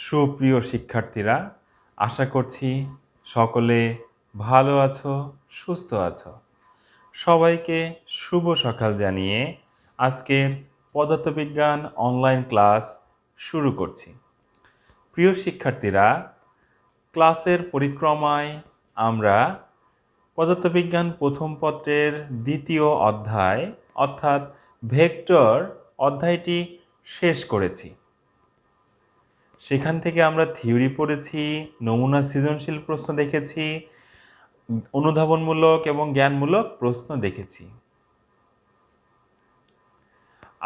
সুপ্রিয় শিক্ষার্থীরা, আশা করছি সকলে ভালো আছো, সুস্থ আছো। সবাইকে শুভ সকাল জানিয়ে আজকের পদার্থবিজ্ঞান অনলাইন ক্লাস শুরু করছি। প্রিয় শিক্ষার্থীরা, ক্লাসের পরিক্রমায় আমরা পদার্থবিজ্ঞান প্রথম পত্রের দ্বিতীয় অধ্যায় অর্থাৎ ভেক্টর অধ্যায়টি শেষ করেছি। সেখান থেকে আমরা থিওরি পড়েছি, নমুনা সৃজনশীল প্রশ্ন দেখেছি, অনুধাবনমূলক এবং জ্ঞানমূলক প্রশ্ন দেখেছি।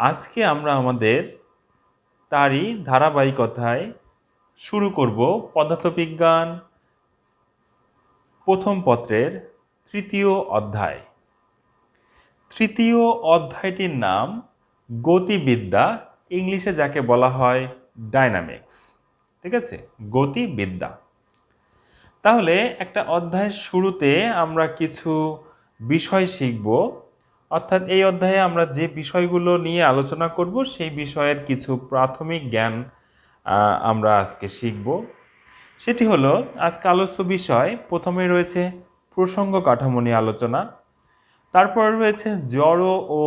আজকে আমরা আমাদের তারই ধারাবাহিকতায় শুরু করব পদার্থবিজ্ঞান প্রথম পত্রের তৃতীয় অধ্যায়। তৃতীয় অধ্যায়টির নাম গতিবিদ্যা, ইংলিশে যাকে বলা হয় ডাইনামিক্স। ঠিক আছে, গতিবিদ্যা। তাহলে একটা অধ্যায়ের শুরুতে আমরা কিছু বিষয় শিখব, অর্থাৎ এই অধ্যায়ে আমরা যে বিষয়গুলো নিয়ে আলোচনা করব সেই বিষয়ের কিছু প্রাথমিক জ্ঞান আমরা আজকে শিখব। সেটি হলো আজকে আলোচ্য বিষয়। প্রথমে রয়েছে প্রসঙ্গ কাঠামো নিয়ে আলোচনা, তারপর রয়েছে জড় ও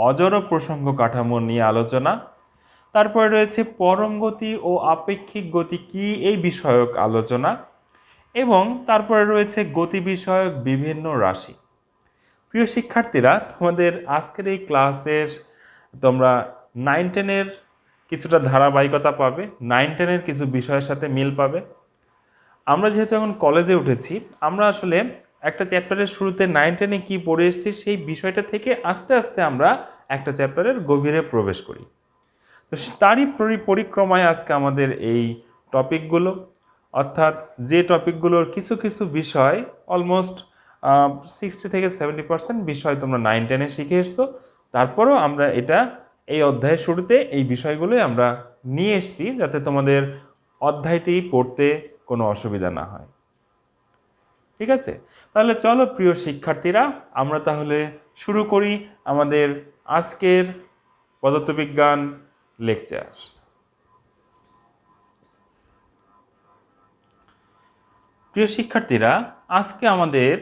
অজড় প্রসঙ্গ কাঠামো নিয়ে আলোচনা, তারপরে রয়েছে পরম গতি ও আপেক্ষিক গতি কি এই বিষয়ক আলোচনা, এবং তারপরে রয়েছে গতি বিষয়ক বিভিন্ন রাশি। প্রিয় শিক্ষার্থীরা, তোমাদের আজকের এই ক্লাসের তোমরা 9-10-এর কিছুটা ধারাবাহিকতা পাবে, 9-10-এর কিছু বিষয়ের সাথে মিল পাবে। আমরা যেহেতু এখন কলেজে উঠেছি, আমরা আসলে একটা চ্যাপ্টারের শুরুতে 9-10-এ কী পড়ে এসেছি সেই বিষয়টা থেকে আস্তে আস্তে আমরা একটা চ্যাপ্টারের গভীরে প্রবেশ করি। তো তারই পরিক্রমায় আজকে আমাদের এই টপিকগুলো, অর্থাৎ যে টপিকগুলোর কিছু কিছু বিষয় অলমোস্ট 60 থেকে 70% বিষয় তোমরা 9-10-এ শিখে এসছো, তারপরেও আমরা এটা এই অধ্যায়ের শুরুতে এই বিষয়গুলোই আমরা নিয়ে এসেছি যাতে তোমাদের অধ্যায়টি পড়তে কোনো অসুবিধা না হয়। ঠিক আছে, তাহলে চলো প্রিয় শিক্ষার্থীরা, আমরা তাহলে শুরু করি আমাদের আজকের পদার্থবিজ্ঞান লেকচার। প্রিয় শিক্ষার্থীরা, আজকে আমাদের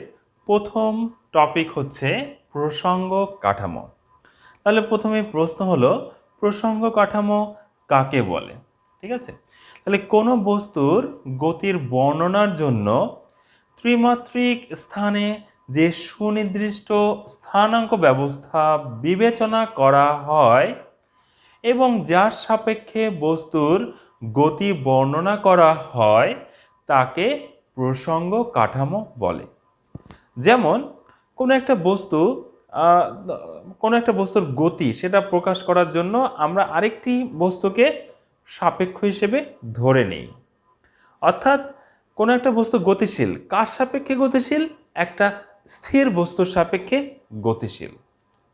প্রথম টপিক হচ্ছে প্রসঙ্গ কাঠামো। তাহলে প্রথমে প্রশ্ন হলো, প্রসঙ্গ কাঠামো কাকে বলে? ঠিক আছে, তাহলে কোনো বস্তুর গতির বর্ণনার জন্য ত্রিমাত্রিক স্থানে যে সুনির্দিষ্ট স্থানাঙ্ক ব্যবস্থা বিবেচনা করা হয় এবং যার সাপেক্ষে বস্তুর গতি বর্ণনা করা হয় তাকে প্রসঙ্গ কাঠামো বলে। যেমন কোনো একটা বস্তুর গতি সেটা প্রকাশ করার জন্য আমরা আরেকটি বস্তুকে সাপেক্ষ হিসেবে ধরে নিই। অর্থাৎ কোনো একটা বস্তু গতিশীল, কার সাপেক্ষে গতিশীল? একটা স্থির বস্তুর সাপেক্ষে গতিশীল।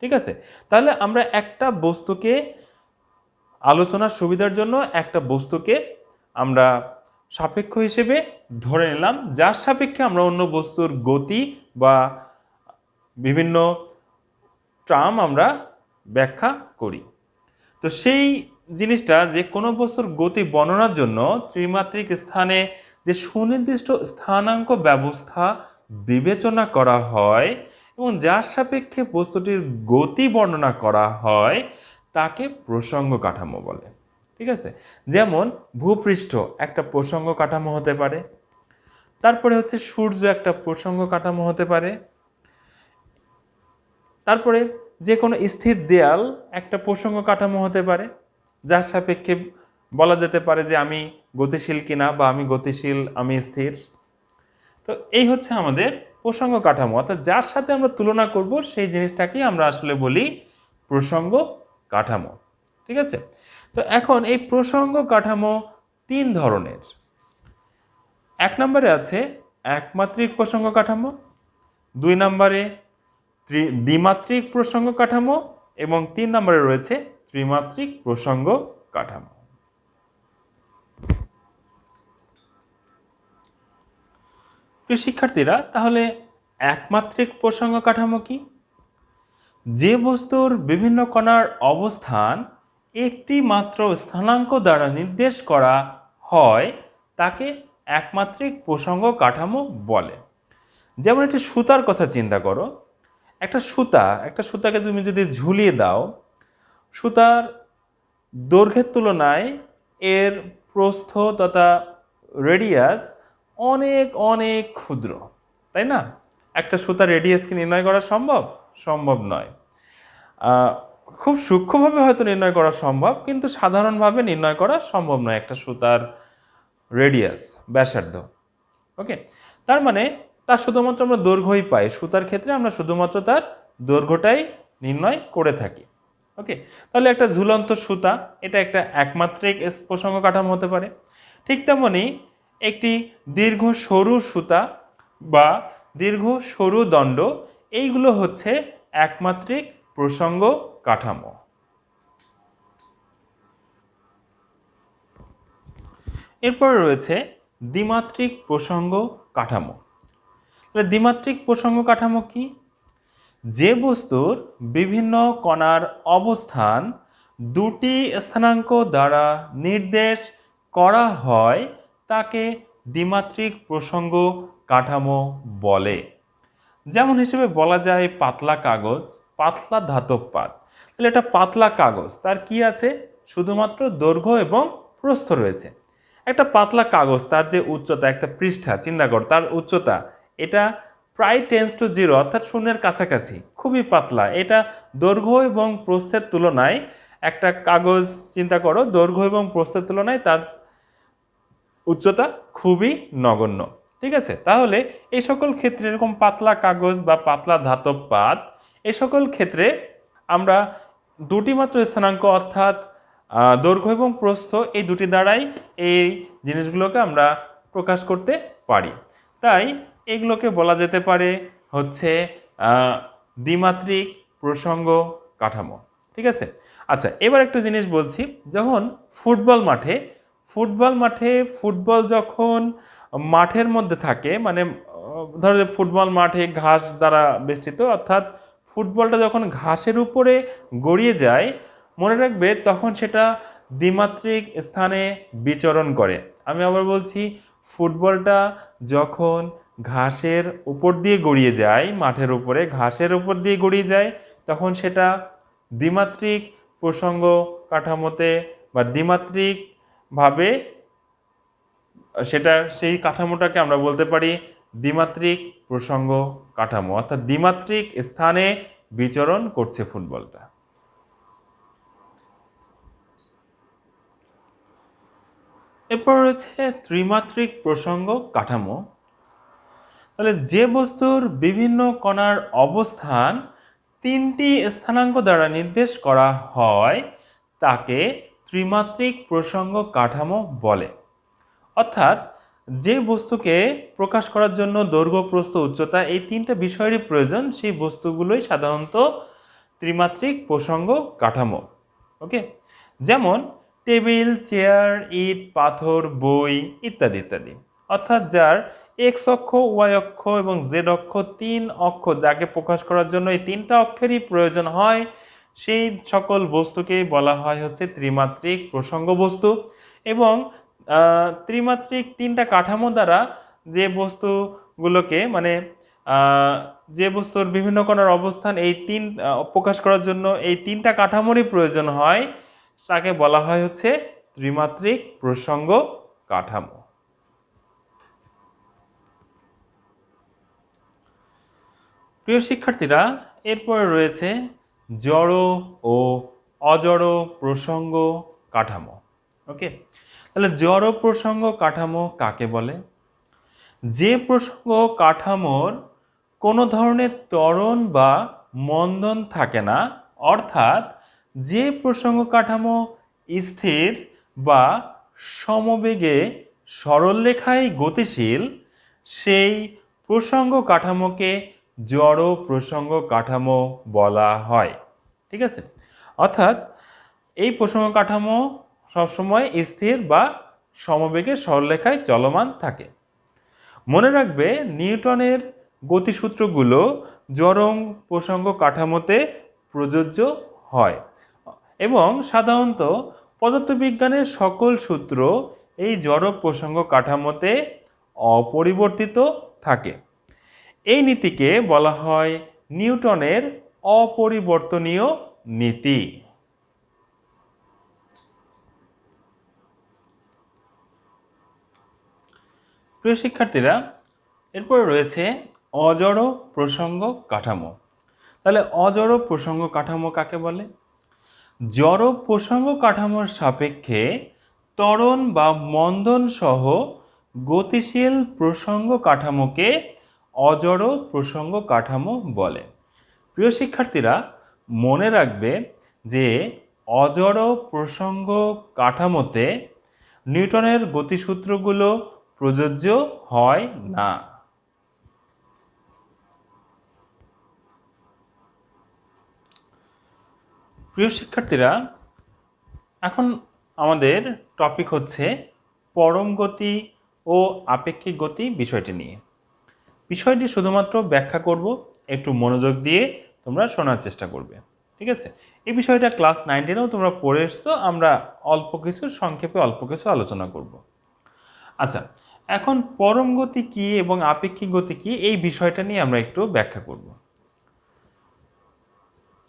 ঠিক আছে, তাহলে আমরা একটা বস্তুকে আলোচনার সুবিধার জন্য একটা বস্তুকে আমরা সাপেক্ষ হিসেবে ধরে নিলাম, যার সাপেক্ষে আমরা অন্য বস্তুর গতি বা বিভিন্ন টার্ম আমরা ব্যাখ্যা করি। তো সেই জিনিসটা যে কোনো বস্তুর গতি বর্ণনার জন্য ত্রিমাত্রিক স্থানে যে সুনির্দিষ্ট স্থানাঙ্ক ব্যবস্থা বিবেচনা করা হয় এবং যার সাপেক্ষে বস্তুটির গতি বর্ণনা করা হয় তাকে প্রসঙ্গ কাঠামো বলে। ঠিক আছে, যেমন ভূপৃষ্ঠ একটা প্রসঙ্গ কাঠামো হতে পারে, তারপরে হচ্ছে সূর্য একটা প্রসঙ্গ কাঠামো হতে পারে, তারপরে যে কোনো স্থির দেয়াল একটা প্রসঙ্গ কাঠামো হতে পারে, যার সাপেক্ষে বলা যেতে পারে যে আমি গতিশীল কিনা বা আমি গতিশীল, আমি স্থির। তো এই হচ্ছে আমাদের প্রসঙ্গ কাঠামো, অর্থাৎ যার সাথে আমরা তুলনা করব সেই জিনিসটাকেই আমরা আসলে বলি প্রসঙ্গ কাঠামো। ঠিক আছে, তো এখন এই প্রসঙ্গ কাঠামো 3 ধরনের। 1 নম্বরে আছে একমাত্রিক প্রসঙ্গ কাঠামো, 2 নম্বরে দ্বিমাত্রিক প্রসঙ্গ কাঠামো এবং 3 নম্বরে রয়েছে ত্রিমাত্রিক প্রসঙ্গ কাঠামো। প্রিয় শিক্ষার্থীরা, তাহলে একমাত্রিক প্রসঙ্গ কাঠামো কি? যে বস্তুর বিভিন্ন কণার অবস্থান একটি মাত্র স্থানাঙ্ক দ্বারা নির্দেশ করা হয় তাকে একমাত্রিক প্রসঙ্গ কাঠামো বলে। যেমন একটি সুতার কথা চিন্তা করো, একটা সুতাকে তুমি যদি ঝুলিয়ে দাও, সুতার দৈর্ঘ্যের তুলনায় এর প্রস্থ তথা রেডিয়াস অনেক অনেক ক্ষুদ্র, তাই না? একটা সুতার রেডিয়াস কি নির্ণয় করা সম্ভব? সম্ভব নয়। খুব সূক্ষ্মভাবে হয়তো নির্ণয় করা সম্ভব, কিন্তু সাধারণভাবে নির্ণয় করা সম্ভব নয় একটা সুতার রেডিয়াস, ব্যাসার্ধ। ওকে, তার মানে তার শুধুমাত্র আমরা দৈর্ঘ্যই পাই, সুতার ক্ষেত্রে আমরা শুধুমাত্র তার দৈর্ঘ্যটাই নির্ণয় করে থাকি। ওকে, তাহলে একটা ঝুলন্ত সুতা, এটা একটা একমাত্রিক প্রসঙ্গ কাঠামো হতে পারে। ঠিক তেমনি একটি দীর্ঘ সরু সুতা বা দীর্ঘ সরু দণ্ড, এইগুলো হচ্ছে একমাত্রিক প্রসঙ্গ কাঠামো। এরপর রয়েছে দ্বিমাত্রিক প্রসঙ্গ কাঠামো। তাহলে দ্বিমাত্রিক প্রসঙ্গ কাঠামো কি? যে বস্তুর বিভিন্ন কণার অবস্থান দুটি স্থানাঙ্ক দ্বারা নির্দেশ করা হয় তাকে দ্বিমাত্রিক প্রসঙ্গ কাঠামো বলে। যেমন হিসেবে বলা যায় পাতলা কাগজ, পাতলা ধাতব পাত। তাহলে এটা পাতলা কাগজ, তার কি আছে? শুধুমাত্র দৈর্ঘ্য এবং প্রস্থ রয়েছে। একটা পাতলা কাগজ, তার যে উচ্চতা, একটা পৃষ্ঠা চিন্তা কর, তার উচ্চতা এটা প্রায় টেন্স টু জিরো, অর্থাৎ শূন্যের কাছাকাছি, খুবই পাতলা। এটা দৈর্ঘ্য এবং প্রস্থের তুলনায়, একটা কাগজ চিন্তা করো, দৈর্ঘ্য এবং প্রস্থের তুলনায় তার উচ্চতা খুবই নগণ্য। ঠিক আছে, তাহলে এই সকল ক্ষেত্রে এরকম পাতলা কাগজ বা পাতলা ধাতব পাত, এই সকল ক্ষেত্রে আমরা দুটি মাত্র স্থানাঙ্ক অর্থাৎ দৈর্ঘ্য এবং প্রস্থ, এই দুটি দ্বারাই এই জিনিসগুলোকে আমরা প্রকাশ করতে পারি। তাই এগুলোকে বলা যেতে পারে হচ্ছে দ্বিমাত্রিক প্রসঙ্গ কাঠামো। ঠিক আছে, আচ্ছা, এবার একটা জিনিস বলছি। যখন ফুটবল যখন মাঠের মধ্যে থাকে, মানে ধরো যে ফুটবল মাঠে ঘাস দ্বারা বেষ্টিত, অর্থাৎ ফুটবলটা যখন ঘাসের উপরে গড়িয়ে যায়, মনে রাখবে তখন সেটা দ্বিমাত্রিক স্থানে বিচরণ করে। আমি আবার বলছি, ফুটবলটা যখন ঘাসের উপর দিয়ে গড়িয়ে যায়, মাঠের উপরে ঘাসের উপর দিয়ে গড়িয়ে যায়, তখন সেটা দ্বিমাত্রিক প্রসঙ্গ কাঠামোতে বা দ্বিমাত্রিক ভাবে সেই কাঠামোটাকে আমরা বলতে পারি দ্বিমাত্রিক প্রসঙ্গ কাঠামো, অর্থাৎ দ্বিমাত্রিক স্থানে বিচরণ করছে ফুটবলটা। এরপর রয়েছে ত্রিমাত্রিক প্রসঙ্গ কাঠামো। তাহলে যে বস্তুর বিভিন্ন কণার অবস্থান তিনটি স্থানাঙ্ক দ্বারা নির্দেশ করা হয় তাকে ত্রিমাত্রিক প্রসঙ্গ কাঠামো বলে। অর্থাৎ যে বস্তুকে প্রকাশ করার জন্য দৈর্ঘ্য, প্রস্থ, উচ্চতা, এই তিনটা বিষয়েরই প্রয়োজন, সেই বস্তুগুলোই সাধারণত ত্রিমাত্রিক প্রসঙ্গ কাঠামো। ওকে, যেমন টেবিল, চেয়ার, ইট, পাথর, বই ইত্যাদি ইত্যাদি। অর্থাৎ যার এক্স অক্ষ, ওয়াই অক্ষ এবং জেড অক্ষ, তিন অক্ষ, যাকে প্রকাশ করার জন্য এই তিনটা অক্ষেরই প্রয়োজন হয়, সেই সকল বস্তুকেই বলা হয় হচ্ছে ত্রিমাত্রিক প্রসঙ্গ বস্তু। এবং ত্রিমাত্রিক তিনটা কাঠামো দ্বারা যে বস্তুগুলোকে, মানে যে বস্তুর বিভিন্ন কণার অবস্থান এই প্রকাশ করার জন্য এই তিনটা কাঠামোরই প্রয়োজন হয়, তাকে বলা হয় হচ্ছে ত্রিমাত্রিক প্রসঙ্গ কাঠামো। প্রিয় শিক্ষার্থীরা, এরপরে রয়েছে জড় ও অজড় প্রসঙ্গ কাঠামো। ওকে, তাহলে জড় প্রসঙ্গ কাঠামো কাকে বলে? যে প্রসঙ্গ কাঠামোর কোনো ধরনের ত্বরণ বা মন্দন থাকে না, অর্থাৎ যে প্রসঙ্গ কাঠামো স্থির বা সমবেগে সরলরেখায় গতিশীল, সেই প্রসঙ্গ কাঠামোকে জড় প্রসঙ্গ কাঠামো বলা হয়। ঠিক আছে, অর্থাৎ এই প্রসঙ্গ কাঠামো সবসময় স্থির বা সমবেগে সরলরেখায় চলমান থাকে। মনে রাখবে, নিউটনের গতিসূত্রগুলো জড় প্রসঙ্গ কাঠামোতে প্রযোজ্য হয় এবং সাধারণত পদার্থবিজ্ঞানের সকল সূত্র এই জড় প্রসঙ্গ কাঠামোতে অপরিবর্তিত থাকে। এই নীতিকে বলা হয় নিউটনের অপরিবর্তনীয় নীতি। প্রিয় শিক্ষার্থীরা, এরপরে রয়েছে অজড় প্রসঙ্গ কাঠামো। তাহলে অজড় প্রসঙ্গ কাঠামো কাকে বলে? জড় প্রসঙ্গ কাঠামোর সাপেক্ষে ত্বরণ বা মন্দন সহ গতিশীল প্রসঙ্গ কাঠামোকে অজড় প্রসঙ্গ কাঠামো বলে। প্রিয় শিক্ষার্থীরা, মনে রাখবে যে অজড় প্রসঙ্গ কাঠামোতে নিউটনের গতিসূত্রগুলো প্রযোজ্য হয় না। প্রিয় শিক্ষার্থীরা, এখন আমাদের টপিক হচ্ছে পরম গতি ও আপেক্ষিক গতি বিষয়টি নিয়ে। বিষয়টি শুধুমাত্র ব্যাখ্যা করব, একটু মনোযোগ দিয়ে তোমরা শোনার চেষ্টা করবে, ঠিক আছে? এই বিষয়টা ক্লাস 9-এও তোমরা পড়ে এসছো, আমরা সংক্ষেপে অল্প কিছু আলোচনা করব। আচ্ছা, এখন পরম গতি কী এবং আপেক্ষিক গতি কী, এই বিষয়টা নিয়ে আমরা একটু ব্যাখ্যা করব।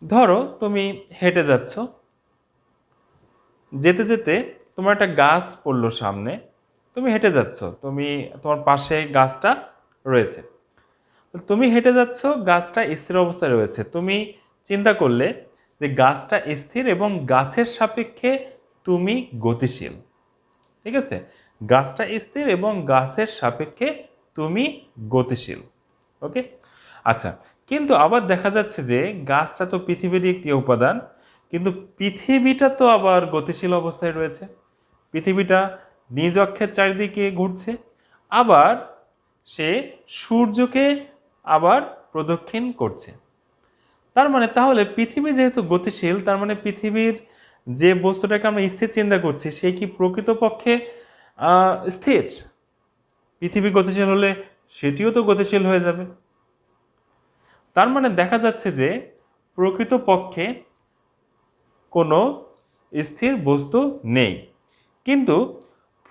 ধরো তুমি হেঁটে যাচ্ছ, যেতে যেতে তোমার একটা গাছ পড়লো সামনে, তুমি হেঁটে যাচ্ছ, তোমার পাশে গাছটা রয়েছে, তুমি হেঁটে যাচ্ছ, গাছটা স্থির অবস্থায় রয়েছে। তুমি চিন্তা করলে যে গাছটা স্থির এবং গাছের সাপেক্ষে তুমি গতিশীল, ঠিক আছে? গাছটা স্থির এবং গাছের সাপেক্ষে তুমি গতিশীল, ওকে? আচ্ছা, কিন্তু আবার দেখা যাচ্ছে যে গাছটা তো পৃথিবীরই একটি উপাদান, কিন্তু পৃথিবীটা তো আবার গতিশীল অবস্থায় রয়েছে। পৃথিবীটা নিজ অক্ষের চারিদিকে ঘুরছে, আবার সে সূর্যকে আবার প্রদক্ষিণ করছে। তার মানে তাহলে পৃথিবী যেহেতু গতিশীল, তার মানে পৃথিবীর যে বস্তুটাকে আমরা স্থির চিন্তা করছি সে কি প্রকৃতপক্ষে স্থির? পৃথিবী গতিশীল হলে সেটিও তো গতিশীল হয়ে যাবে। তার মানে দেখা যাচ্ছে যে প্রকৃতপক্ষে কোনো স্থির বস্তু নেই। কিন্তু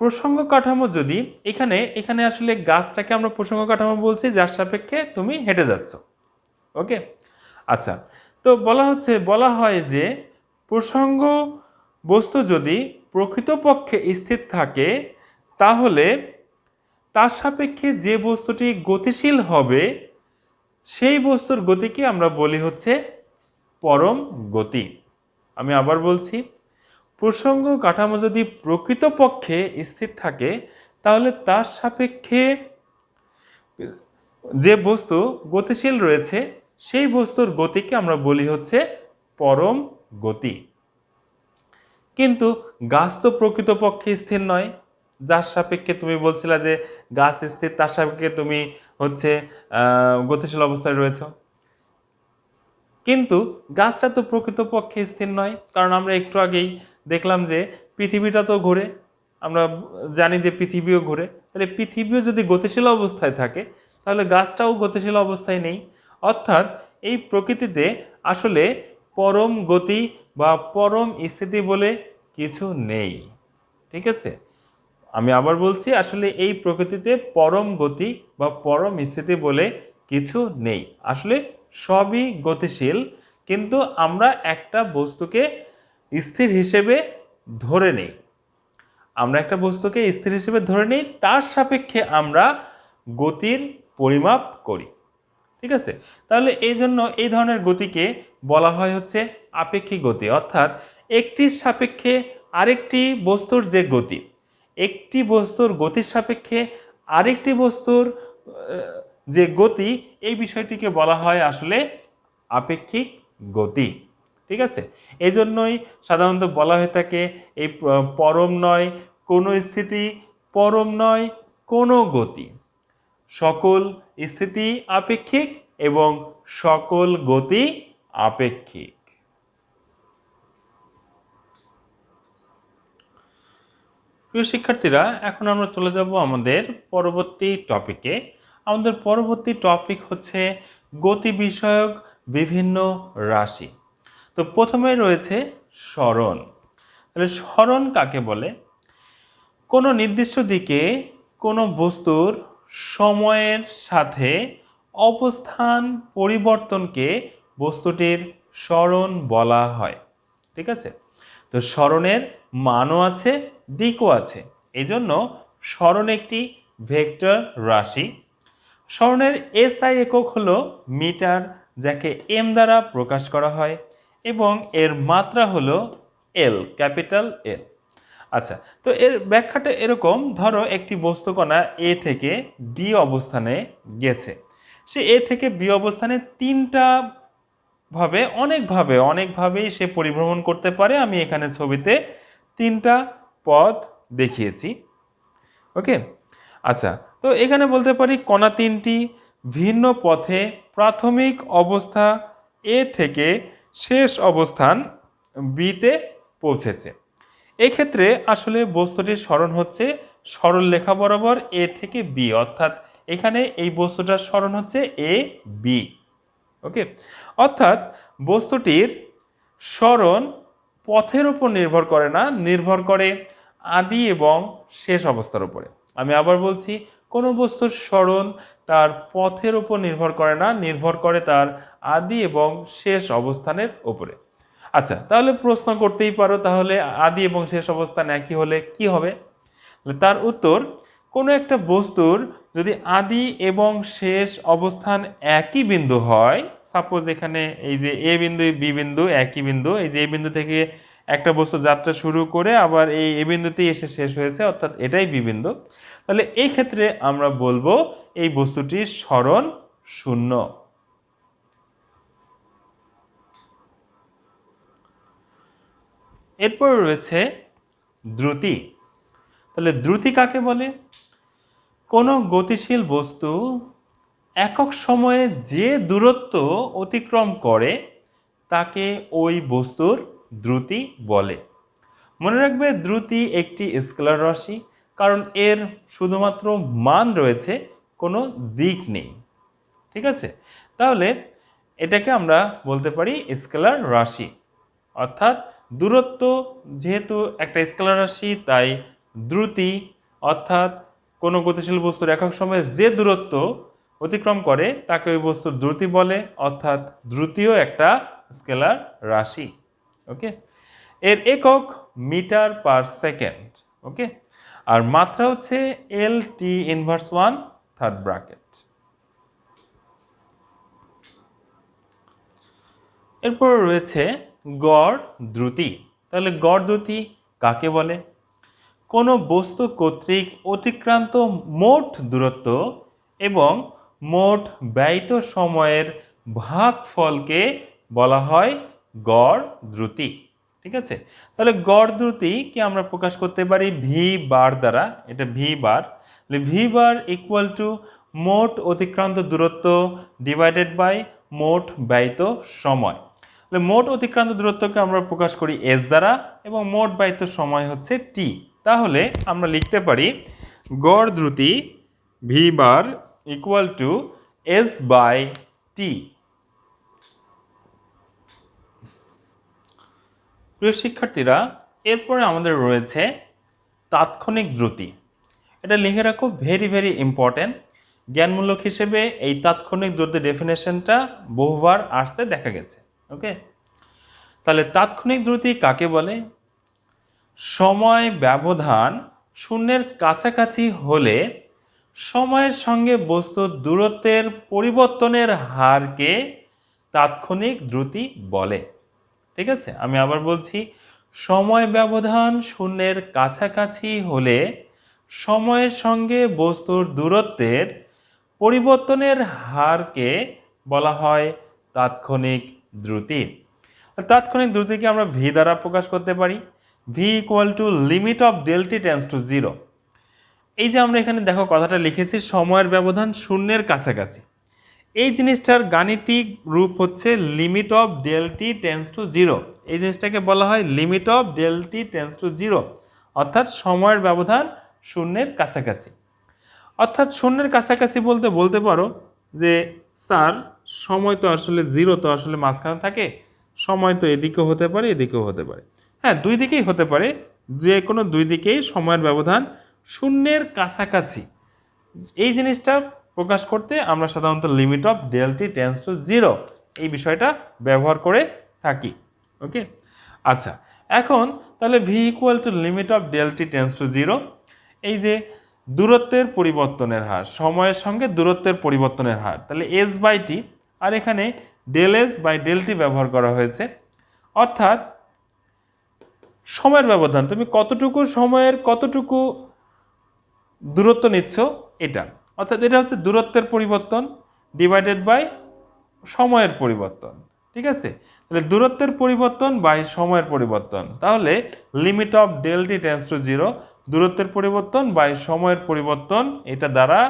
প্রসঙ্গ কাঠামো যদি এখানে আসলে গাছটাকে আমরা প্রসঙ্গ কাঠামো বলছি, যার সাপেক্ষে তুমি হেঁটে যাচ্ছ, ওকে? আচ্ছা, তো বলা হয় যে প্রসঙ্গ বস্তু যদি প্রকৃতপক্ষে স্থির থাকে, তাহলে তার সাপেক্ষে যে বস্তুটি গতিশীল হবে সেই বস্তুর গতিকে আমরা বলি হচ্ছে পরম গতি। আমি আবার বলছি, প্রসঙ্গ কাঠামো যদি প্রকৃতপক্ষে স্থির থাকে, তাহলে তার সাপেক্ষে যে বস্তু গতিশীল রয়েছে সেই বস্তুর গতিকে আমরা বলি হচ্ছে পরম গতি। কিন্তু গাছ তো প্রকৃতপক্ষে স্থির নয়, যার সাপেক্ষে তুমি বলছিলা যে গাছ স্থির, তার সাপেক্ষে তুমি হচ্ছে গতিশীল অবস্থায় রয়েছ। কিন্তু গাছটা তো প্রকৃতপক্ষে স্থির নয়, কারণ আমরা একটু আগেই দেখলাম যে পৃথিবীটা তো ঘোরে, আমরা জানি যে পৃথিবীও ঘোরে। তাহলে পৃথিবীও যদি গতিশীল অবস্থায় থাকে, তাহলে গাছটাও গতিশীল অবস্থায় নেই। অর্থাৎ এই প্রকৃতিতে আসলে পরম গতি বা পরম স্থিতি বলে কিছু নেই, ঠিক আছে? আমি আবার বলছি, আসলে এই প্রকৃতিতে পরম গতি বা পরম স্থিতি বলে কিছু নেই। আসলে সবই গতিশীল, কিন্তু আমরা একটা বস্তুকে স্থির হিসেবে ধরে নেই। তার সাপেক্ষে আমরা গতির পরিমাপ করি, ঠিক আছে? তাহলে এই জন্য এই ধরনের গতিকে বলা হয় হচ্ছে আপেক্ষিক গতি। অর্থাৎ একটির সাপেক্ষে আরেকটি বস্তুর যে গতি, একটি বস্তুর গতির সাপেক্ষে আরেকটি বস্তুর যে গতি, এই বিষয়টিকে বলা হয় আসলে আপেক্ষিক গতি, ঠিক আছে? এই জন্যই সাধারণত বলা হয়ে থাকে এই পরম নয় কোনো স্থিতি, পরম নয় কোনো গতি, সকল স্থিতি আপেক্ষিক এবং সকল গতি আপেক্ষিক। প্রিয় শিক্ষার্থীরা, এখন আমরা চলে যাব আমাদের পরবর্তী টপিকে। আমাদের পরবর্তী টপিক হচ্ছে গতি বিষয়ক বিভিন্ন রাশি। তো প্রথমে রয়েছে সরণ। তাহলে সরণ কাকে বলে? কোনো নির্দিষ্ট দিকে কোনো বস্তুর সময়ের সাথে অবস্থান পরিবর্তনকে বস্তুটির সরণ বলা হয়। ঠিক আছে, তো সরণের মানও আছে, দিকও আছে, এজন্য সরণ একটি ভেক্টর রাশি। সরণের এসআই একক হলো মিটার, যাকে এম দ্বারা প্রকাশ করা হয়, এবং এর মাত্রা হলো এল, ক্যাপিটাল এল। আচ্ছা, তো এর ব্যাখ্যাটা এরকম, ধরো একটি বস্তুকণা এ থেকে বি অবস্থানে গেছে। সে এ থেকে বি অবস্থানে তিনটা অনেকভাবেই সে পরিভ্রমণ করতে পারে। আমি এখানে ছবিতে তিনটা পথ দেখিয়েছি। ওকে, আচ্ছা, তো এখানে বলতে পারি কণা তিনটি ভিন্ন পথে প্রাথমিক অবস্থা এ থেকে শেষ অবস্থান বিতে পৌঁছেছে। এক্ষেত্রে আসলে বস্তুটির সরণ হচ্ছে সরল রেখা বরাবর এ থেকে বি, অর্থাৎ এখানে এই বস্তুটার সরণ হচ্ছে এ বি। ওকে, অর্থাৎ বস্তুটির সরণ পথের উপর নির্ভর করে না, নির্ভর করে আদি এবং শেষ অবস্থার উপরে। আমি আবার বলছি, কোনো বস্তুর সরণ তার পথের উপর নির্ভর করে না, নির্ভর করে তার আদি এবং শেষ অবস্থানের উপরে। আচ্ছা, তাহলে প্রশ্ন করতেই পারো, তাহলে আদি এবং শেষ অবস্থান একই হলে কি হবে? তার উত্তর, কোনো একটা বস্তুর যদি আদি এবং শেষ অবস্থান একই বিন্দু হয়, সাপোজ এখানে এই যে এ বিন্দু বি বিন্দু একই বিন্দু, এই যে এ বিন্দু থেকে একটা বস্তু যাত্রা শুরু করে আবার এই এ বিন্দুতেই এসে শেষ হয়েছে, অর্থাৎ এটাই বি বিন্দু, তাহলে এই ক্ষেত্রে আমরা বলবো এই বস্তুটির সরণ শূন্য। এরপর রয়েছে দ্রুতি। তাহলে দ্রুতি কাকে বলে? কোনো গতিশীল বস্তু একক সময়ে যে দূরত্ব অতিক্রম করে তাকে ওই বস্তুর দ্রুতি বলে। মনে রাখবে, দ্রুতি একটি স্কেলার রাশি, কারণ এর শুধুমাত্র মান রয়েছে, কোনো দিক নেই। ঠিক আছে, তাহলে এটাকে আমরা বলতে পারি স্কেলার রাশি। অর্থাৎ দূরত্ব যেহেতু একটা স্কেলার রাশি, তাই দ্রুতি অর্থাৎ কোনো গতিশীল বস্তুর একক সময়ে যে দূরত্ব অতিক্রম করে তাকে ওই বস্তুর দ্রুতি বলে, অর্থাৎ দ্রুতিও একটা স্কেলার রাশি। ওকে, এর একক মিটার পার সেকেন্ড। ওকে, আর মাত্রা হচ্ছে এল টি ইনভার্স 1 থার্ড ব্র্যাকেট। এরপর রয়েছে গড় দ্রুতি। তাহলে গড় দ্রুতি কাকে বলে? কোনো বস্তু কর্তৃক অতিক্রান্ত মোট দূরত্ব এবং মোট ব্যয়িত সময়ের ভাগফলকে বলা হয় গড় দ্রুতি। ঠিক আছে, তাহলে গড় দ্রুতিকে আমরা প্রকাশ করতে পারি ভি বার দ্বারা। এটা ভি বার, ভি বার ইকুয়াল টু মোট অতিক্রান্ত দূরত্ব ডিভাইডেড বাই মোট ব্যয়িত সময়। মোট অতিক্রান্ত দূরত্বকে আমরা প্রকাশ করি এস দ্বারা এবং মোট ব্যয়িত সময় হচ্ছে টি। তাহলে আমরা লিখতে পারি গড় দ্রুতি v bar equal to s by t. প্রিয় শিক্ষার্থীরা, এরপরে আমাদের রয়েছে তাৎক্ষণিক দ্রুতি। এটা লিখে রাখো, ভেরি ইম্পর্টেন্ট। জ্ঞানমূলক হিসেবে এই তাৎক্ষণিক দ্রুতির ডেফিনেশনটা বহুবার আসতে দেখা গেছে। ওকে, তাহলে তাৎক্ষণিক দ্রুতি কাকে বলে? সময় ব্যবধান শূন্যের কাছাকাছি হলে সময়ের সঙ্গে বস্তুর দূরত্বের পরিবর্তনের হারকে তাৎক্ষণিক দ্রুতি বলে। ঠিক আছে, আমি আবার বলছি, সময় ব্যবধান শূন্যের কাছাকাছি হলে সময়ের সঙ্গে বস্তুর দূরত্বের পরিবর্তনের হারকে বলা হয় তাৎক্ষণিক দ্রুতি। তাৎক্ষণিক দ্রুতিকে আমরা ভি দ্বারা প্রকাশ করতে পারি, V equal to limit of del T tends to 0। এই যে আমরা এখানে দেখো কথাটা লিখেছি, সময়ের ব্যবধান শূন্যের কাছাকাছি, এই জিনিসটার গাণিতিক রূপ হচ্ছে limit of del T tends to 0। এই জিনিসটাকে বলা হয় limit of del T tends to 0, অর্থাৎ সময়ের ব্যবধান শূন্যের কাছাকাছি। অর্থাৎ শূন্যের কাছাকাছি বলতে পারো যে স্যার, সময় তো আসলে 0 তো আসলে মাঝখানে থাকে, সময় তো এদিকেও হতে পারে এদিকেও হতে পারে। হ্যাঁ, দুই দিকেই হতে পারে, যে কোনো দুই দিকেই সময়ের ব্যবধান শূন্যের কাছাকাছি, এই জিনিসটা প্রকাশ করতে আমরা সাধারণত limit of del T tends to zero এই বিষয়টা ব্যবহার করে থাকি। ওকে, আচ্ছা, এখন তাহলে V equal to limit of del T tends to zero, এই যে দূরত্বের পরিবর্তনের হার, সময়ের সঙ্গে দূরত্বের পরিবর্তনের হার, তাহলে এস বাই টি, আর এখানে del S by del T ব্যবহার করা হয়েছে, অর্থাৎ সময়ের ব্যবধান, তুমি কতটুকু সময়ের কতটুকু দূরত্ব নিচ্ছ এটা, অর্থাৎ এটা হচ্ছে দূরত্বের পরিবর্তন ডিভাইডেড বাই সময়ের পরিবর্তন। ঠিক আছে, তাহলে দূরত্বের পরিবর্তন বাই সময়ের পরিবর্তন, তাহলে limit of del T tends to zero, দূরত্বের পরিবর্তন বাই সময়ের পরিবর্তন, এটা দ্বারা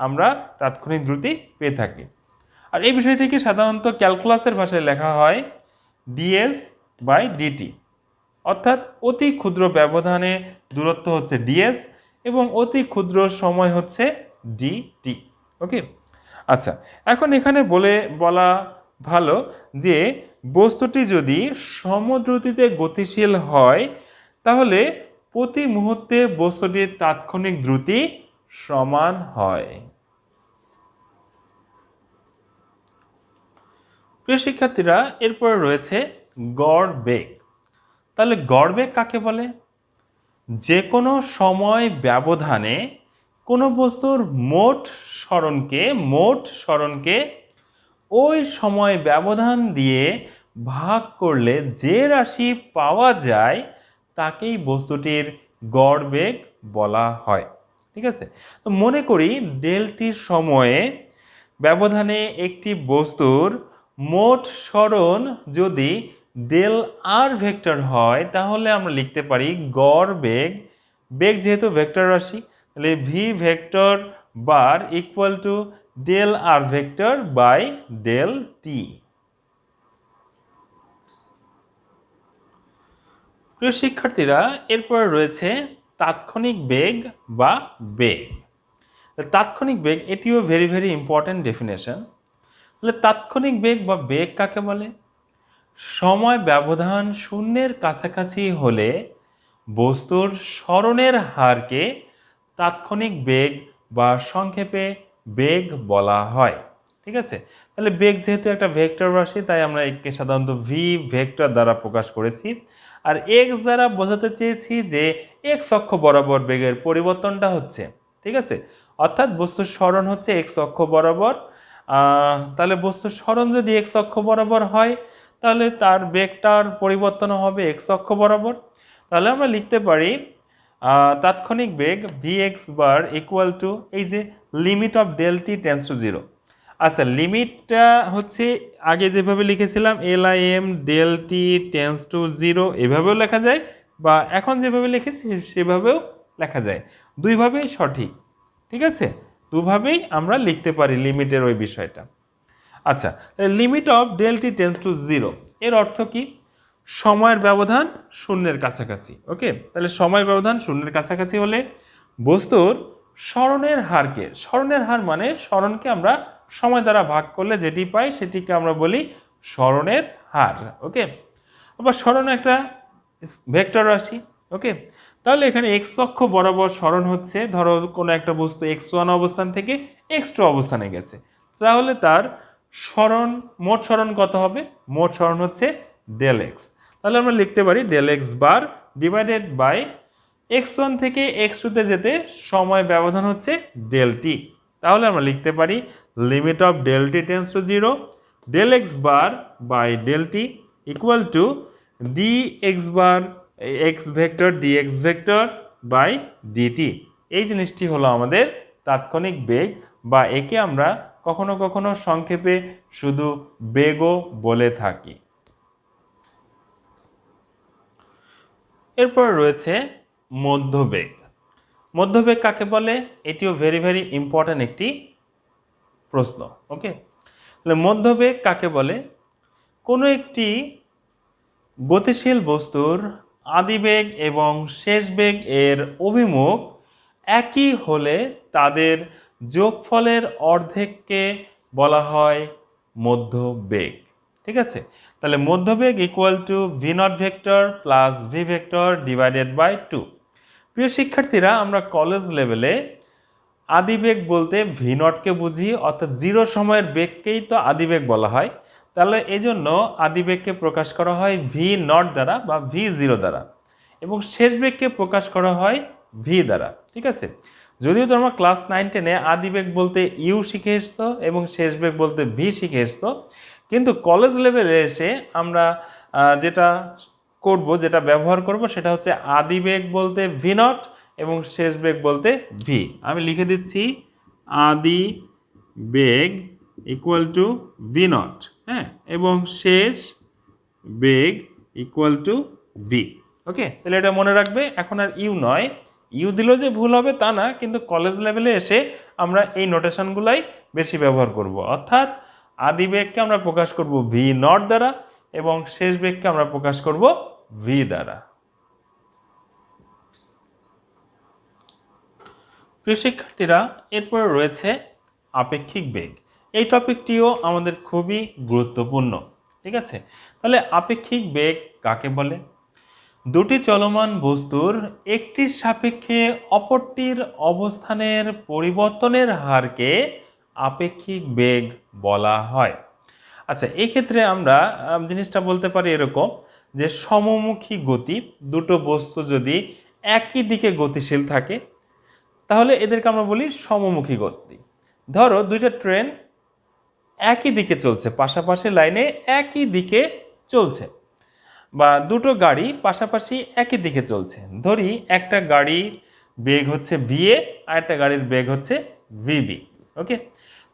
আমরা তাৎক্ষণিক দ্রুতি পেয়ে থাকি। আর এই বিষয়টিকে সাধারণত ক্যালকুলাসের ভাষায় লেখা হয় ডিএস বাই ডিটি, অর্থাৎ অতি ক্ষুদ্র ব্যবধানে দূরত্ব হচ্ছে ডিএস এবং অতি ক্ষুদ্র সময় হচ্ছে ডিটি। ওকে, আচ্ছা, এখন এখানে বলা ভালো যে বস্তুটি যদি সমদ্রুতিতে গতিশীল হয় তাহলে প্রতি মুহূর্তে বস্তুটির তাৎক্ষণিক দ্রুতি সমান হয়। প্রিয় শিক্ষার্থীরা, এরপরে রয়েছে গড় বেগ। তাহলে গড় বেগ কাকে বলে? যে কোনো সময় ব্যবধানে কোনো বস্তুর মোট সরণকে ওই সময় ব্যবধান দিয়ে ভাগ করলে যে রাশি পাওয়া যায় তাকেই বস্তুটির গড় বেগ বলা হয়। ঠিক আছে, তো মনে করি ডেলটি সময়ে ব্যবধানে একটি বস্তুর মোট সরণ যদি ডেল আর ভেক্টর হয় তাহলে আমরা লিখতে পারি গড় বেগ, বেগ যেহেতু ভেক্টর রাশি তাহলে V vector bar equal to del R vector by del T. প্রিয় শিক্ষার্থীরা, এরপর রয়েছে তাৎক্ষণিক বেগ বা বেগ। তাৎক্ষণিক বেগ এটিও ভেরি ভেরি ইম্পর্ট্যান্ট ডেফিনেশন। তাহলে তাৎক্ষণিক বেগ বা বেগ কাকে বলে? সময় ব্যবধান শূন্যের কাছাকাছি হলে বস্তুর সরণের হারকে তাৎক্ষণিক বেগ বা সংক্ষেপে বেগ বলা হয়। ঠিক আছে, তাহলে বেগ যেহেতু একটা ভেক্টর রাশি তাই আমরা একে সাধারণত ভি ভেক্টর দ্বারা প্রকাশ করেছি, আর এক্স দ্বারা বোঝাতে চেয়েছি যে এক্স অক্ষ বরাবর বেগের পরিবর্তনটা হচ্ছে। ঠিক আছে, অর্থাৎ বস্তুর সরণ হচ্ছে এক্স অক্ষ বরাবর, তাহলে বস্তুর সরণ যদি এক্স অক্ষ বরাবর হয় তাহলে তার বেগটার পরিবর্তন হবে এক্স অক্ষ বরাবর। তাহলে আমরা লিখতে পারি তাৎক্ষণিক বেগ v x bar equal to এই যে limit of del T tends to zero. আচ্ছা, লিমিটটা হচ্ছে আগে যেভাবে লিখেছিলাম L I M del T tends to zero এভাবেও লেখা যায়, বা এখন যেভাবে লিখেছি সেভাবেও লেখা যায়, দুইভাবেই সঠিক। ঠিক আছে, দুভাবেই আমরা লিখতে পারি লিমিটের ওই বিষয়টা। আচ্ছা, limit of del T tends to zero এর অর্থ কি? সময়ের ব্যবধান শূন্যের কাছাকাছি। ওকে, তাহলে সময় ব্যবধান শূন্যের কাছাকাছি হলে বস্তুর সরণের হার মানে সরণকে আমরা সময় দ্বারা ভাগ করলে যেটি পাই সেটিকে আমরা বলি সরণের হার। ওকে, আবার সরণ একটা ভেক্টর রাশি। ওকে, তাহলে এখানে এক্স অক্ষ বরাবর সরণ হচ্ছে, ধরো কোনো একটা বস্তু এক্স ওয়ান অবস্থান থেকে এক্স টু অবস্থানে গেছে, তাহলে তার মোট সরণ কত হবে? মোট সরণ হচ্ছে ডেল এক্স। তাহলে আমরা লিখতে পারি del X bar divided by X one থেকে এক্স টুতে যেতে সময় ব্যবধান হচ্ছে ডেল টি। তাহলে আমরা লিখতে পারি limit of del T tends to zero del X bar by del T equal to D X bar X vector D X vector by DT. এই জিনিসটি হলো আমাদের তাৎক্ষণিক বেগ, বা একে আমরা কখনো কখনো সংক্ষেপে শুধু বেগও বলে থাকি। এরপর রয়েছে মধ্যবেগ। মধ্যবেগ কাকে বলে? এটিও ভেরি ভেরি ইম্পর্ট্যান্ট একটি প্রশ্ন। ওকে, তাহলে মধ্যবেগ কাকে বলে? কোনো একটি গতিশীল বস্তুর আদিবেগ এবং শেষ বেগ এর অভিমুখ একই হলে তাদের যোগফলের অর্ধেককে বলা হয় মধ্যবেগ। ঠিক আছে, তাহলে মধ্যবেগ equal to v naught vector plus v vector divided by 2। প্রিয় শিক্ষার্থীরা, আমরা কলেজ লেভেলে আদিবেগ বলতে ভি নটকে বুঝি, অর্থাৎ জিরো সময়ের বেগকেই তো আদিবেগ বলা হয়। তাহলে এই জন্য আদিবেগকে প্রকাশ করা হয় ভি নট দ্বারা বা ভি জিরো দ্বারা, এবং শেষ বেগকে প্রকাশ করা হয় ভি দ্বারা। ঠিক আছে, যদিও তোমরা ক্লাস 9-10-এ আদিবেগ বলতে ইউ শিখে এসছো এবং শেষ বেগ বলতে ভি শিখে এসছো, কিন্তু কলেজ লেভেলে এসে আমরা যেটা করব, যেটা ব্যবহার করব, সেটা হচ্ছে আদিবেগ বলতে ভি নট এবং শেষ বেগ বলতে ভি। আমি লিখে দিচ্ছি আদি বেগ ইকুয়াল টু ভি নট, হ্যাঁ, এবং শেষ বেগ ইকুয়াল টু ভি। ওকে, তাহলে এটা মনে রাখবে। এখন আর ইউ নয়, ইউ দিলেও যে ভুল হবে তা না, কিন্তু কলেজ লেভেলে এসে আমরা এই নোটেশনগুলাই বেশি ব্যবহার করব। অর্থাৎ আদি বেগকে আমরা প্রকাশ করব ভি নট দ্বারা এবং শেষ বেগকে আমরা প্রকাশ করব ভি দ্বারা। প্রিয় শিক্ষার্থীরা, এরপরে রয়েছে আপেক্ষিক বেগ। এই টপিকটিও আমাদের খুবই গুরুত্বপূর্ণ। ঠিক আছে, তাহলে আপেক্ষিক বেগ কাকে বলে? দুটি চলমান বস্তুর একটির সাপেক্ষে অপরটির অবস্থানের পরিবর্তনের হারকে আপেক্ষিক বেগ বলা হয়। আচ্ছা, এই ক্ষেত্রে আমরা জিনিসটা বলতে পারি এরকম যে সমমুখী গতি দুটো বস্তু যদি একই দিকে গতিশীল থাকে, তাহলে এদেরকে আমরা বলি সমমুখী গতি। ধরো দুইটা ট্রেন একই দিকে চলছে, পাশাপাশি লাইনে একই দিকে চলছে, বা দুটো গাড়ি পাশাপাশি একই দিকে চলছে। ধরি একটা গাড়ির বেগ হচ্ছে ভিএ আর একটা গাড়ির বেগ হচ্ছে ভিবি। ওকে,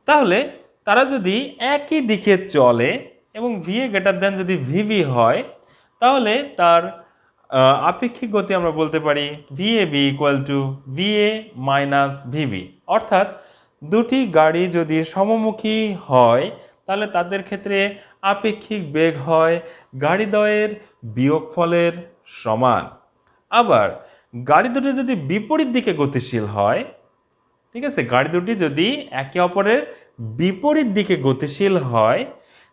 তাহলে তারা যদি একই দিকে চলে এবং ভিএ গ্রেটার দেন যদি ভিভি হয়, তাহলে তার আপেক্ষিক গতি আমরা বলতে পারি VAB equal to VA minus VV. অর্থাৎ দুটি গাড়ি যদি সমমুখী হয়, তাহলে তাদের ক্ষেত্রে আপেক্ষিক বেগ হয় গাড়িদ্বয়ের বিয়োগফলের সমান। আবার গাড়ি দুটি যদি বিপরীত দিকে গতিশীল হয়, ঠিক আছে, গাড়ি দুটি যদি একে অপরের বিপরীত দিকে গতিশীল হয়,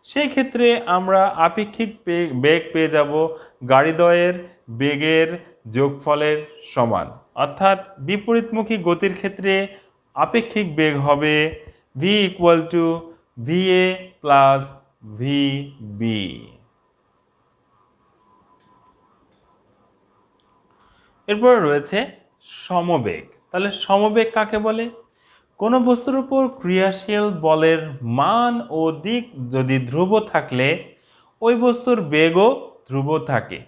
সেই ক্ষেত্রে আমরা আপেক্ষিক বেগ পেয়ে যাব গাড়িদ্বয়ের বেগের যোগফলের সমান। অর্থাৎ বিপরীতমুখী গতির ক্ষেত্রে আপেক্ষিক বেগ হবে V equal to VA plus VB. এরপর রয়েছে সমবেগ। তাহলে সমবেগ কাকে বলে? কোনো বস্তুর উপর ক্রিয়াশীল বলের মান ও দিক যদি ধ্রুব থাকলে ওই বস্তুর বেগও ধ্রুব থাকে।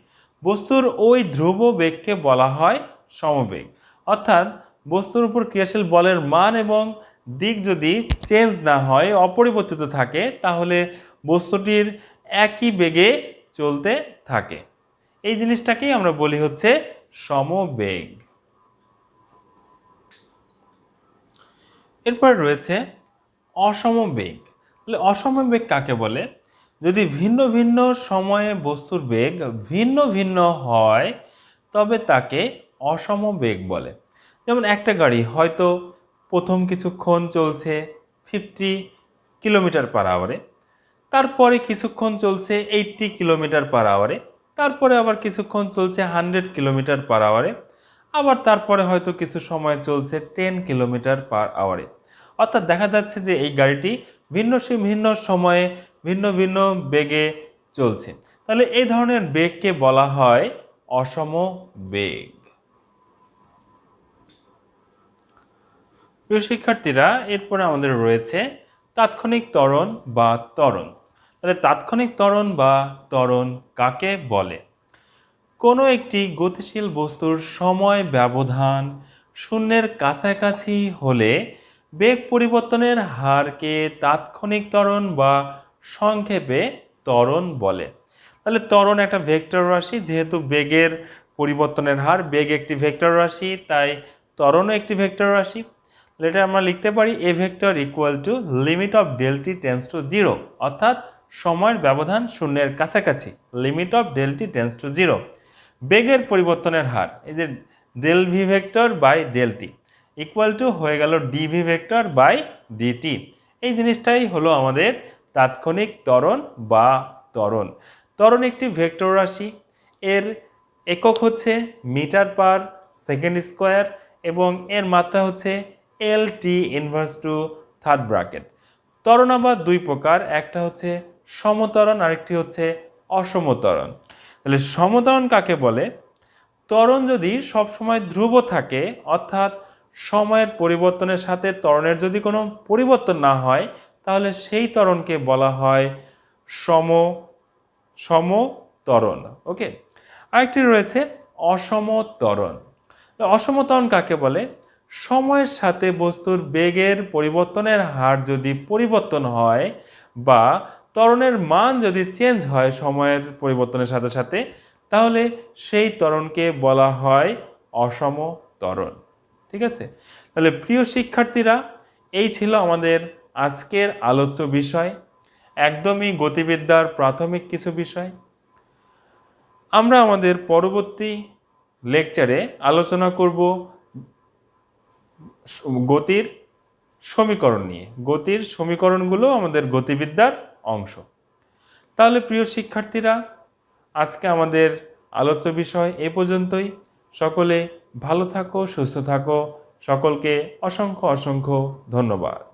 বস্তুর ওই ধ্রুব বেগকে বলা হয় সমবেগ। অর্থাৎ বস্তুর উপর ক্রিয়াশীল বলের মান এবং দিক যদি চেঞ্জ না হয়, অপরিবর্তিত থাকে, তাহলে বস্তুটির একই বেগে চলতে থাকে। এই জিনিসটাকেই আমরা বলি হচ্ছে সমবেগ। এরপর রয়েছে অসমবেগ। তাহলে অসমবেগ কাকে বলে? যদি ভিন্ন ভিন্ন সময়ে বস্তুর বেগ ভিন্ন ভিন্ন হয়, তবে তাকে অসমবেগ বলে। যেমন একটা গাড়ি হয়তো প্রথম কিছুক্ষণ চলছে 50 কিলোমিটার পার আওয়ারে, তারপরে কিছুক্ষণ চলছে 80 কিলোমিটার পার আওয়ারে, তারপরে আবার কিছুক্ষণ চলছে 100 কিলোমিটার পার আওয়ারে, আবার তারপরে হয়তো কিছু সময় চলছে 10 কিলোমিটার পার আওয়ারে। অর্থাৎ দেখা যাচ্ছে যে এই গাড়িটি ভিন্ন ভিন্ন সময়ে ভিন্ন ভিন্ন বেগে চলছে। তাহলে এই ধরনের বেগকে বলা হয় অসম বেগ। প্রিয় শিক্ষার্থীরা, এরপরে আমাদের রয়েছে তাৎক্ষণিক ত্বরণ বা ত্বরণ। তাহলে তাৎক্ষণিক ত্বরণ বা ত্বরণ কাকে বলে? কোনো একটি গতিশীল বস্তুর সময় ব্যবধান শূন্যের কাছাকাছি হলে বেগ পরিবর্তনের হারকে তাৎক্ষণিক ত্বরণ বা সংক্ষেপে ত্বরণ বলে। তাহলে ত্বরণ একটা ভেক্টর রাশি, যেহেতু বেগের পরিবর্তনের হার, বেগ একটি ভেক্টর রাশি, তাই ত্বরণও একটি ভেক্টর রাশি। এটা আমরা লিখতে পারি A vector equal to limit of del T tends to zero, অর্থাৎ সময়ের ব্যবধান শূন্যের কাছাকাছি, limit of del T tends to zero. বেগের পরিবর্তনের হার, এই যে del V vector by del T equal to হয়ে গেল ডিভি ভেক্টর বাই ডিটি। এই জিনিসটাই হলো আমাদের তাৎক্ষণিক ত্বরণ বা ত্বরণ। ত্বরণ একটি ভেক্টর রাশি, এর একক হচ্ছে মিটার পার সেকেন্ড স্কোয়ার এবং এর মাত্রা হচ্ছে LT inverse to third bracket. ত্বরণ আবার দুই প্রকার, একটা হচ্ছে সমত্বরণ আরেকটি হচ্ছে অসমত্বরণ। তাহলে সমত্বরণ কাকে বলে? ত্বরণ যদি সবসময় ধ্রুব থাকে, অর্থাৎ সময়ের পরিবর্তনের সাথে ত্বরণের যদি কোনো পরিবর্তন না হয়, তাহলে সেই ত্বরণকে বলা হয় সমত্বরণ। ওকে, আরেকটি রয়েছে অসমত্বরণ। অসমত্বরণ কাকে বলে? সময়ের সাথে বস্তুর বেগের পরিবর্তনের হার যদি পরিবর্তন হয় বা ত্বরণের মান যদি চেঞ্জ হয় সময়ের পরিবর্তনের সাথে সাথে, তাহলে সেই ত্বরণকে বলা হয় অসম ত্বরণ। ঠিক আছে, তাহলে প্রিয় শিক্ষার্থীরা, এই ছিল আমাদের আজকের আলোচ্য বিষয়, একদমই গতিবিদ্যার প্রাথমিক কিছু বিষয়। আমরা আমাদের পরবর্তী লেকচারে আলোচনা করব গতির সমীকরণ নিয়ে। গতির সমীকরণগুলো আমাদের গতিবিদ্যার অংশ। তাহলে প্রিয় শিক্ষার্থীরা, আজকে আমাদের আলোচ্য বিষয় এ পর্যন্তই। সকলে ভালো থাকো, সুস্থ থাকো। সকলকে অসংখ্য অসংখ্য ধন্যবাদ।